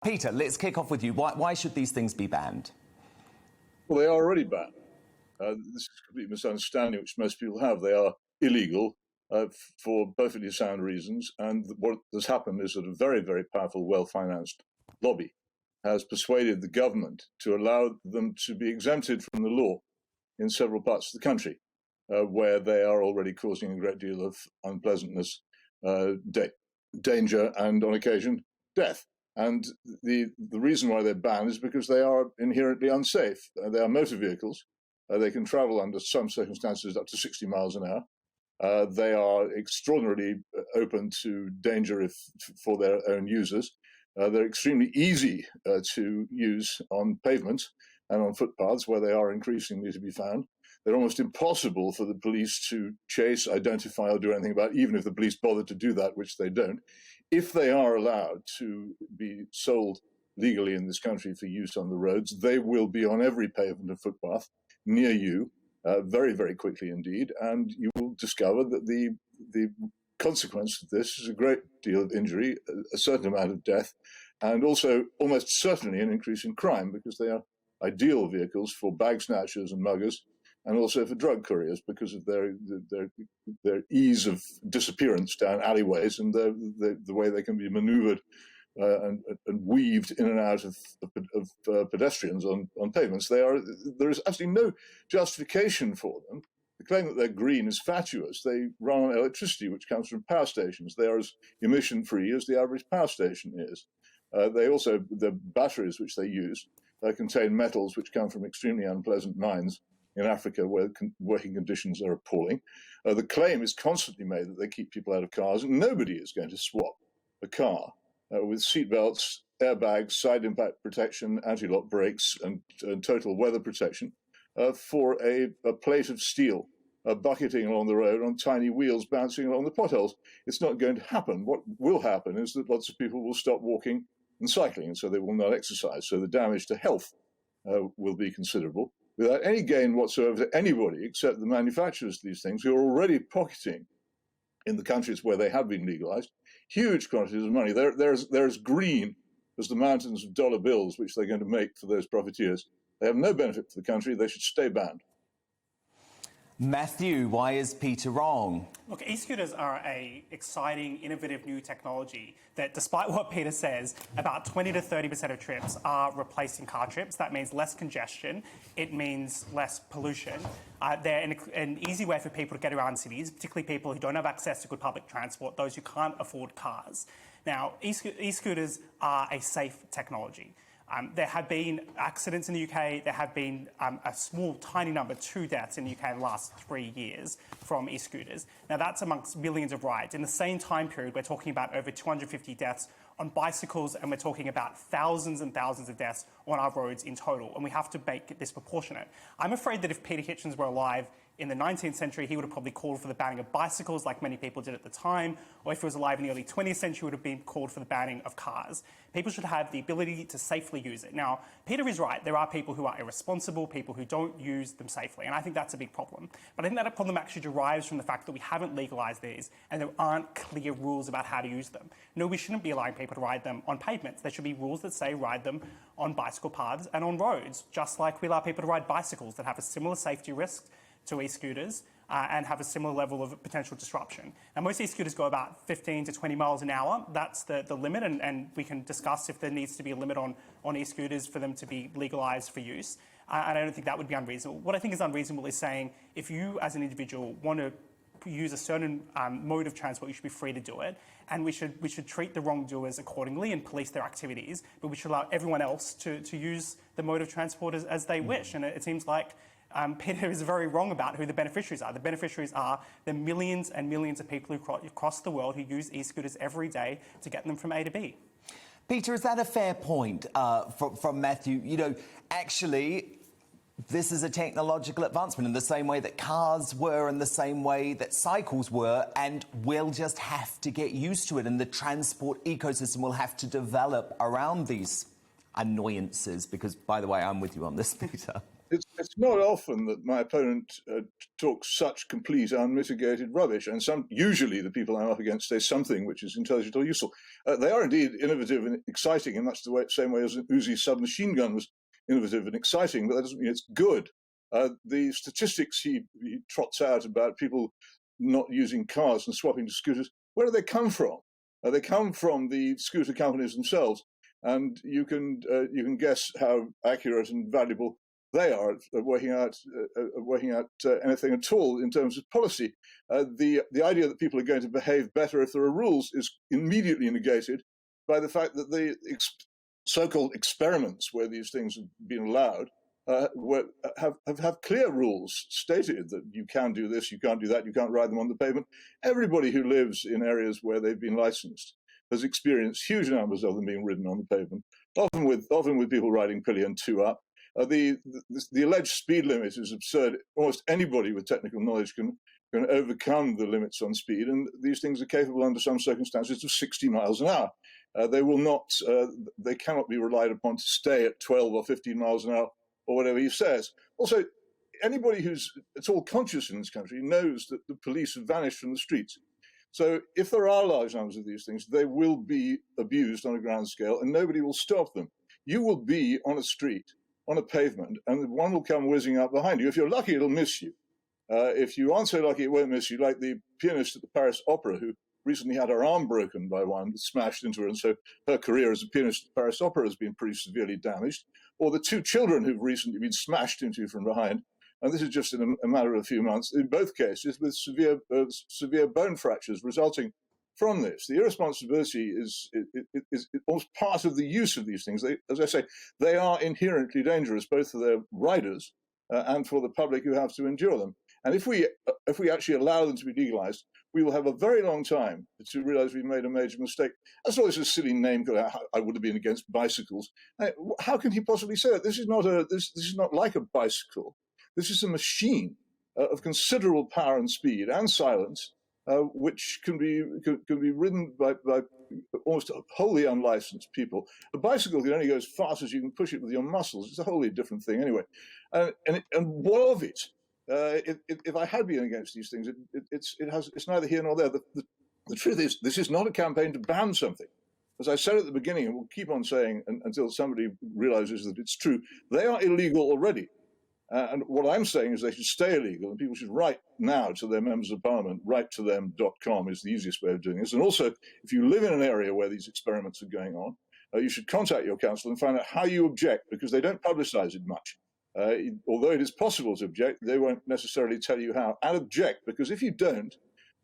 Peter, let's kick off with you. Why should these things be banned? Well, they are already banned. This is a complete misunderstanding which most people have. They are illegal for perfectly sound reasons. And what has happened is that a very, very powerful, well-financed lobby has persuaded the government to allow them to be exempted from the law in several parts of the country, where they are already causing a great deal of unpleasantness, danger, and on occasion, death. And the reason why they're banned is because they are inherently unsafe. They are motor vehicles. They can travel under some circumstances up to 60 miles an hour. They are extraordinarily open to danger for their own users. They're extremely easy to use on pavements and on footpaths where they are increasingly to be found. They're almost impossible for the police to chase, identify, or do anything about, even if the police bother to do that, which they don't. If they are allowed to be sold legally in this country for use on the roads, they will be on every pavement and footpath near you very, very quickly indeed. And you will discover that the consequence of this is a great deal of injury, a certain amount of death, and also almost certainly an increase in crime, because they are ideal vehicles for bag snatchers and muggers, and also for drug couriers because of their ease of disappearance down alleyways and the way they can be manoeuvred and weaved in and out of pedestrians on pavements. There is absolutely no justification for them. The claim that they're green is fatuous. They run on electricity, which comes from power stations. They are as emission-free as the average power station is. The batteries which they use contain metals which come from extremely unpleasant mines in Africa, where working conditions are appalling. The claim is constantly made that they keep people out of cars, and nobody is going to swap a car with seatbelts, airbags, side impact protection, anti-lock brakes, and total weather protection for a plate of steel bucketing along the road on tiny wheels bouncing along the potholes. It's not going to happen. What will happen is that lots of people will stop walking and cycling, and so they will not exercise. So the damage to health will be considerable, without any gain whatsoever to anybody except the manufacturers of these things, who are already pocketing, in the countries where they have been legalized, huge quantities of money. They're as green as the mountains of dollar bills which they're going to make for those profiteers. They have no benefit for the country. They should stay banned. Matthew, why is Peter wrong? Look, e-scooters are an exciting, innovative new technology that, despite what Peter says, about 20 to 30% of trips are replacing car trips. That means less congestion. It means less pollution. They're an easy way for people to get around cities, particularly people who don't have access to good public transport, those who can't afford cars. Now, e-scooters are a safe technology. There have been accidents in the UK. There have been a small, tiny number, 2 deaths in the UK in the last 3 years from e-scooters. Now, that's amongst millions of rides. In the same time period, we're talking about over 250 deaths on bicycles, and we're talking about thousands and thousands of deaths on our roads in total, and we have to make this proportionate. I'm afraid that if Peter Hitchens were alive in the 19th century, he would have probably called for the banning of bicycles, like many people did at the time, or if he was alive in the early 20th century, he would have been called for the banning of cars. People should have the ability to safely use it. Now, Peter is right. There are people who are irresponsible, people who don't use them safely, and I think that's a big problem. But I think that problem actually derives from the fact that we haven't legalised these, and there aren't clear rules about how to use them. No, we shouldn't be allowing people to ride them on pavements. There should be rules that say ride them on bicycle paths and on roads, just like we allow people to ride bicycles that have a similar safety risk to e-scooters and have a similar level of potential disruption. Now, most e-scooters go about 15 to 20 miles an hour. That's the limit, and we can discuss if there needs to be a limit on e-scooters for them to be legalised for use. And I don't think that would be unreasonable. What I think is unreasonable is saying if you, as an individual, want to use a certain mode of transport, you should be free to do it, and we should treat the wrongdoers accordingly and police their activities, but we should allow everyone else to use the mode of transport as they wish. And it seems like Peter is very wrong about who the beneficiaries are. The beneficiaries are the millions and millions of people across the world who use e-scooters every day to get them from A to B. Peter, is that a fair point from Matthew? You know, actually, this is a technological advancement in the same way that cars were, in the same way that cycles were, and we'll just have to get used to it, and the transport ecosystem will have to develop around these annoyances, because, by the way, I'm with you on this, Peter. It's not often that my opponent talks such complete, unmitigated rubbish, and usually the people I'm up against say something which is intelligent or useful. They are indeed innovative and exciting in much the same way as an Uzi submachine gun was innovative and exciting, but that doesn't mean it's good. The statistics he trots out about people not using cars and swapping to scooters, where do they come from? They come from the scooter companies themselves, and you can guess how accurate and valuable they are at working out anything at all in terms of policy. The idea that people are going to behave better if there are rules is immediately negated by the fact that the so-called experiments where these things have been allowed have clear rules stated that you can do this, you can't do that, you can't ride them on the pavement. Everybody who lives in areas where they've been licensed has experienced huge numbers of them being ridden on the pavement, often with people riding pillion 2 up. The alleged speed limit is absurd. Almost anybody with technical knowledge can overcome the limits on speed, and these things are capable under some circumstances of 60 miles an hour. They cannot be relied upon to stay at 12 or 15 miles an hour or whatever he says. Also, anybody who's at all conscious in this country knows that the police have vanished from the streets. So if there are large numbers of these things, they will be abused on a grand scale, and nobody will stop them. You will be on a street, on a pavement, and one will come whizzing up behind you. If you're lucky, it'll miss you. If you aren't so lucky, it won't miss you, like the pianist at the Paris Opera who recently had her arm broken by one, smashed into her, and so her career as a pianist at the Paris Opera has been pretty severely damaged. Or the 2 children who've recently been smashed into from behind, and this is just in a matter of a few months, in both cases with severe bone fractures resulting from this. The irresponsibility is almost part of the use of these things. As I say, they are inherently dangerous, both for their riders and for the public who have to endure them. And if we actually allow them to be legalized, we will have a very long time to realize we've made a major mistake. That's always a silly name. I would have been against bicycles. How can he possibly say that? This is not like a bicycle. This is a machine of considerable power and speed and silence, which can be ridden by almost wholly unlicensed people. A bicycle can only go as fast as you can push it with your muscles. It's a wholly different thing anyway. And what of it? If I had been against these things, it's neither here nor there. The truth is, this is not a campaign to ban something. As I said at the beginning, and we'll keep on saying until somebody realizes that it's true, they are illegal already. And what I'm saying is they should stay illegal, and people should write now to their members of parliament. Write-to-them.com is the easiest way of doing this. And also, if you live in an area where these experiments are going on, you should contact your council and find out how you object, because they don't publicise it much. Although it is possible to object, they won't necessarily tell you how. And object, because if you don't,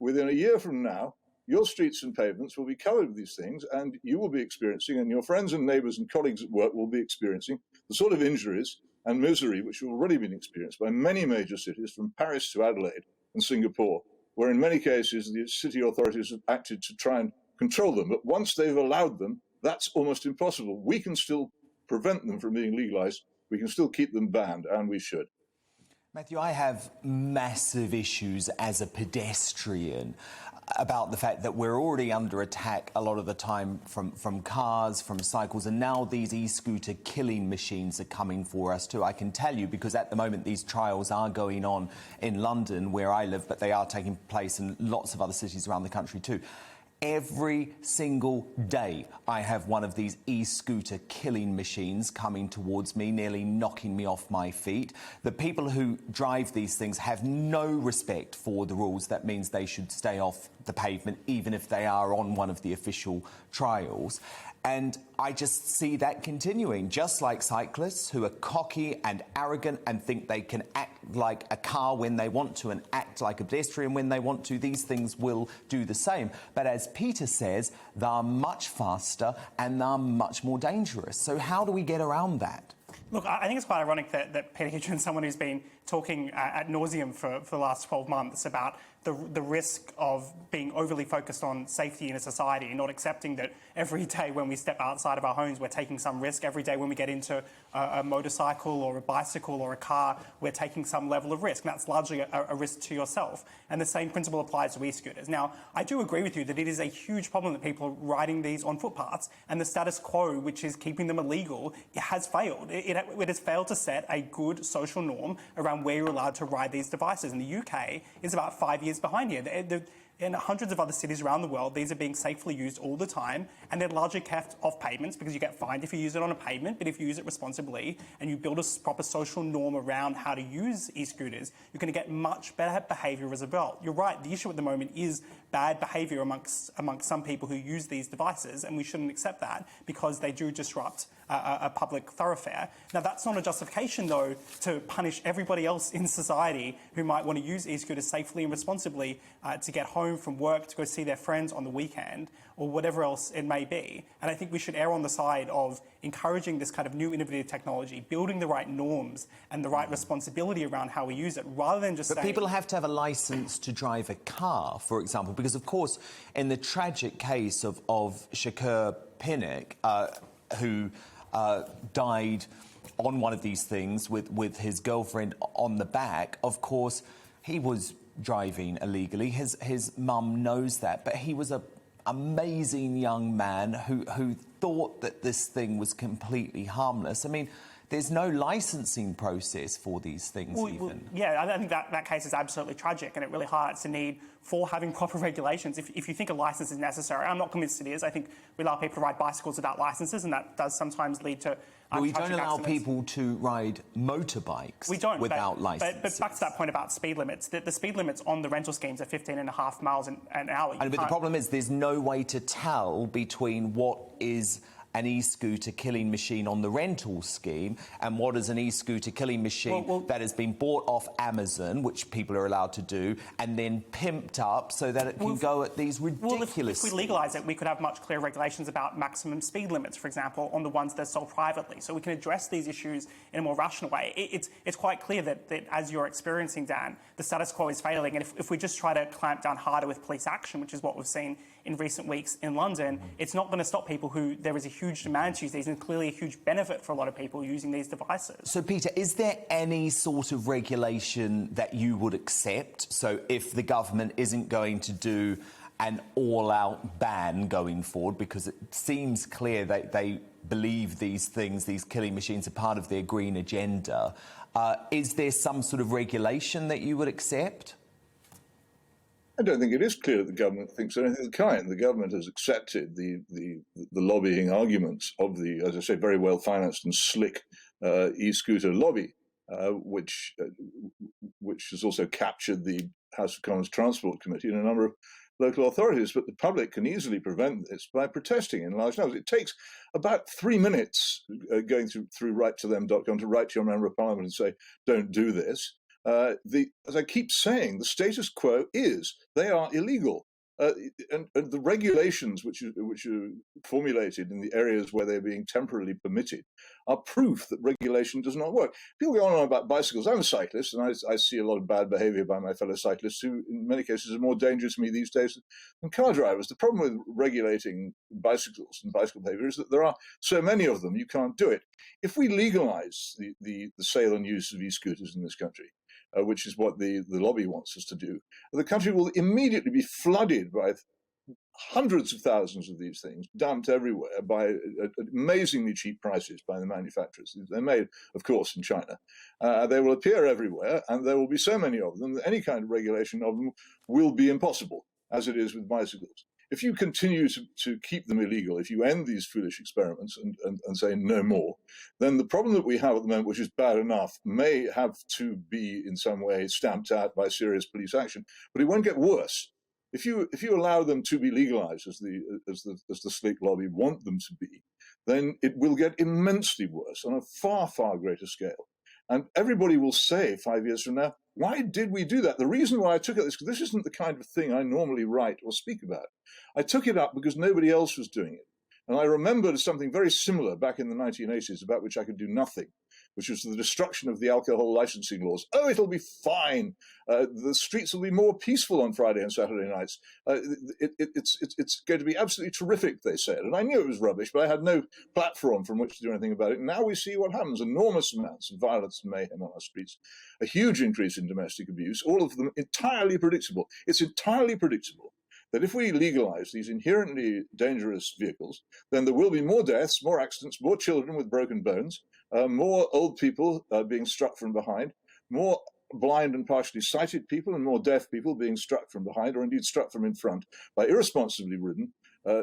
within a year from now, your streets and pavements will be covered with these things, and you will be experiencing, and your friends and neighbours and colleagues at work will be experiencing, the sort of injuries and misery which have already been experienced by many major cities, from Paris to Adelaide and Singapore, where in many cases the city authorities have acted to try and control them. But once they've allowed them, that's almost impossible. We can still prevent them from being legalised. We can still keep them banned, and we should. Matthew, I have massive issues as a pedestrian about the fact that we're already under attack a lot of the time from cars, from cycles, and now these e-scooter killing machines are coming for us too. I can tell you, because at the moment these trials are going on in London, where I live, but they are taking place in lots of other cities around the country too. Every single day I have one of these e-scooter killing machines coming towards me, nearly knocking me off my feet. The people who drive these things have no respect for the rules. That means they should stay off the pavement, even if they are on one of the official trials. And I just see that continuing, just like cyclists who are cocky and arrogant and think they can act like a car when they want to and act like a pedestrian when they want to. These things will do the same. But as Peter says, they're much faster and they're much more dangerous. So how do we get around that? Look, I think it's quite ironic that Peter Hitchens, someone who's been talking ad nauseum for the last 12 months about the risk of being overly focused on safety in a society and not accepting that every day when we step outside of our homes, we're taking some risk. Every day when we get into a motorcycle or a bicycle or a car, we're taking some level of risk. And that's largely a risk to yourself. And the same principle applies to e-scooters. Now, I do agree with you that it is a huge problem that people are riding these on footpaths, and the status quo, which is keeping them illegal, it has failed. It has failed to set a good social norm around where you're allowed to ride these devices. And the UK is about 5 years behind here. In hundreds of other cities around the world, these are being safely used all the time, and they're largely kept off pavements because you get fined if you use it on a pavement, but if you use it responsibly and you build a proper social norm around how to use e-scooters, you're going to get much better behaviour as a result. You're right, the issue at the moment is bad behaviour amongst some people who use these devices, and we shouldn't accept that because they do disrupt a public thoroughfare. Now, that's not a justification, though, to punish everybody else in society who might want to use e-scooters safely and responsibly to get home from work, to go see their friends on the weekend, or whatever else it may be. And I think we should err on the side of encouraging this kind of new innovative technology, building the right norms and the right responsibility around how we use it, rather than just saying... But people have to have a licence to drive a car, for example, because, of course, in the tragic case of Shakur Pinnock, who died on one of these things with his girlfriend on the back, of course, he was driving illegally. His mum knows that, but he was an amazing young man who thought that this thing was completely harmless. I mean, there's no licensing process for these things even. Yeah, I think that case is absolutely tragic, and it really highlights the need for having proper regulations. If you think a licence is necessary, I'm not convinced it is. I think we allow people to ride bicycles without licences, and that does sometimes lead to we don't allow accidents. People to ride motorbikes without licences. But back to that point about speed limits, the speed limits on the rental schemes are 15.5 miles an hour. But the problem is there's no way to tell between what is an e-scooter killing machine on the rental scheme and what is an e-scooter killing machine that has been bought off Amazon, which people are allowed to do, and then pimped up so that it can go at these ridiculous... If we legalise it, we could have much clearer regulations about maximum speed limits, for example, on the ones that are sold privately. So we can address these issues in a more rational way. It's quite clear that as you're experiencing, Dan, the status quo is failing. And if we just try to clamp down harder with police action, which is what we've seen in recent weeks in London, it's not going to stop people who there is a huge demand to use these, and clearly a huge benefit for a lot of people using these devices. So, Peter, is there any sort of regulation that you would accept? So if the government isn't going to do an all-out ban going forward, because it seems clear that they believe these things, these killing machines, are part of their green agenda, is there some sort of regulation that you would accept? I don't think it is clear that the government thinks anything of the kind. The government has accepted the lobbying arguments of the, as I say, very well-financed and slick e-scooter lobby, which has also captured the House of Commons Transport Committee and a number of local authorities. But the public can easily prevent this by protesting in large numbers. It takes about 3 minutes going through write2them.com to write to your member of parliament and say, don't do this. As I keep saying, the status quo is they are illegal. And the regulations which are formulated in the areas where they're being temporarily permitted are proof that regulation does not work. People go on about bicycles. I'm a cyclist, and I see a lot of bad behaviour by my fellow cyclists who, in many cases, are more dangerous to me these days than car drivers. The problem with regulating bicycles and bicycle behaviour is that there are so many of them, you can't do it. If we legalise the sale and use of e-scooters in this country, which is what the lobby wants us to do, the country will immediately be flooded by hundreds of thousands of these things dumped everywhere by amazingly cheap prices by the manufacturers. They're made, of course, in China. They will appear everywhere, and there will be so many of them that any kind of regulation of them will be impossible, as it is with bicycles. If you continue to keep them illegal, if you end these foolish experiments and say no more, then the problem that we have at the moment, which is bad enough, may have to be in some way stamped out by serious police action, but it won't get worse. If you allow them to be legalized, as the slick lobby want them to be, then it will get immensely worse on a far, far greater scale. And everybody will say 5 years from now, why did we do that? The reason why I took it is because this isn't the kind of thing I normally write or speak about. I took it up because nobody else was doing it. And I remembered something very similar back in the 1980s about which I could do nothing, which was the destruction of the alcohol licensing laws. Oh, it'll be fine. The streets will be more peaceful on Friday and Saturday nights. It's going to be absolutely terrific, they said. And I knew it was rubbish, but I had no platform from which to do anything about it. And now we see what happens. Enormous amounts of violence and mayhem on our streets. A huge increase in domestic abuse, all of them entirely predictable. It's entirely predictable that if we legalize these inherently dangerous vehicles, then there will be more deaths, more accidents, more children with broken bones, more old people being struck from behind, more blind and partially sighted people, and more deaf people being struck from behind, or indeed struck from in front by irresponsibly ridden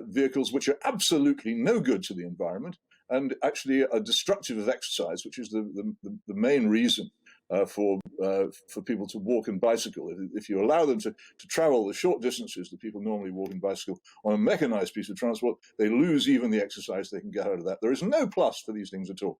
vehicles which are absolutely no good to the environment and actually are destructive of exercise, which is the main reason for people to walk and bicycle. If you allow them to travel the short distances that people normally walk and bicycle on a mechanized piece of transport, they lose even the exercise they can get out of that. There is no plus for these things at all.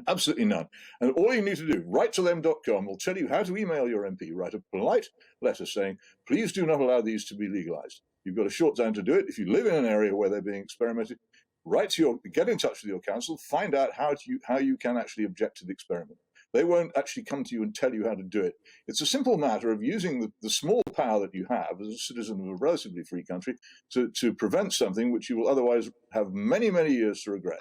Absolutely none. And all you need to do, write-to-them.com will tell you how to email your MP. Write a polite letter saying, please do not allow these to be legalized. You've got a short time to do it. If you live in an area where they're being experimented, get in touch with your council, find out how you can actually object to the experiment. They won't actually come to you and tell you how to do it. It's a simple matter of using the small power that you have as a citizen of a relatively free country to prevent something which you will otherwise have many, many years to regret.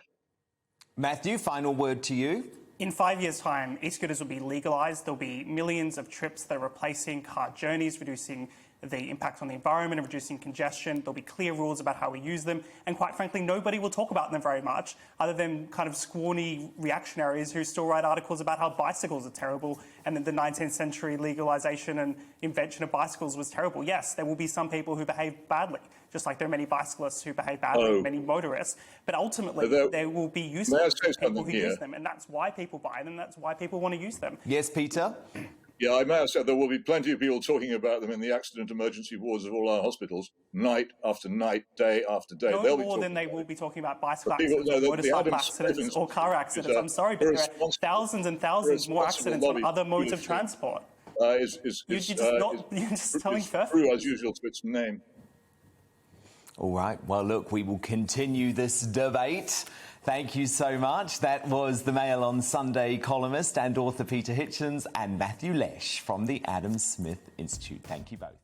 Matthew, final word to you. In 5 years' time, e-scooters will be legalised. There'll be millions of trips that are replacing car journeys, reducing the impact on the environment and reducing congestion. There'll be clear rules about how we use them. And quite frankly, nobody will talk about them very much other than kind of scrawny reactionaries who still write articles about how bicycles are terrible and that the 19th century legalisation and invention of bicycles was terrible. Yes, there will be some people who behave badly, just like there are many bicyclists who behave badly, many motorists. But ultimately, they will be useful to people who use them. And that's why people buy them. That's why people want to use them. Yes, Peter? Yeah, I may have said there will be plenty of people talking about them in the accident emergency wards of all our hospitals, night after night, day after day. No more than they will be talking about bicycle accidents, or motorcycle accidents, or car accidents. I'm sorry, but there are thousands and thousands more accidents on other modes of transport. You're just telling Furphy. True as usual to its name. All right. Well, look, we will continue this debate. Thank you so much. That was the Mail on Sunday columnist and author Peter Hitchens and Matthew Lesh from the Adam Smith Institute. Thank you both.